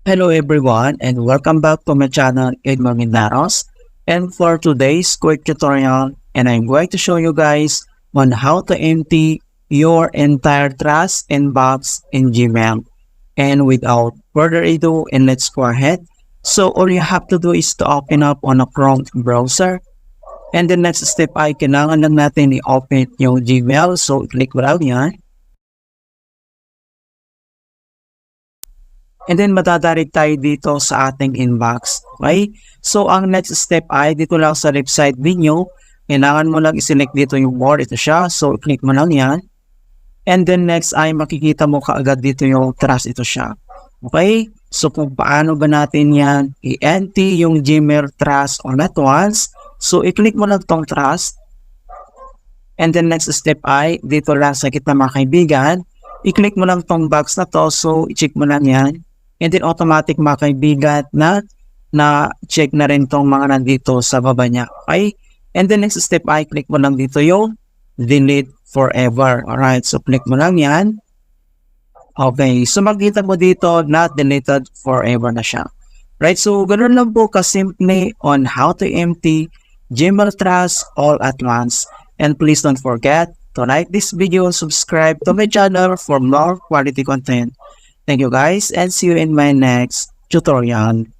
Hello everyone and welcome back to my channel Edmar Mindaros. And for today's quick tutorial, and I'm going to show you guys on how to empty your entire Trust inbox in Gmail. And without further ado, and let's go ahead. So all you have to do is to open up on a Chrome browser. And the next step ay kailangan lang natin i-open yung Gmail. So click mo lang yan. And then matadarig tayo dito sa ating inbox. Okay? So ang next step ay dito lang sa left side menu, kailangan mo lang i-select dito yung more. Ito siya. So click mo lang yan. And then next ay makikita mo kaagad dito yung trust. Ito siya. Okay? So kung paano ba natin yan i-empty yung Gmail trust all at once. So i-click mo lang tong trust. And then next step ay dito lang sa gitna mga kaibigan, i-click mo lang tong box na to. So i-check mo lang yan. And then automatic mga kaibigan na check na rin tong mga nandito sa baba niya. Okay? And then next step ay click mo lang dito yung delete forever. Alright, so click mo lang yan. Okay, so makita mo dito not deleted forever na siya. Right, so ganoon lang po kasimple on how to empty Gmail Trust all at once. And please don't forget to like this video and subscribe to my channel for more quality content. Thank you guys and see you in my next tutorial.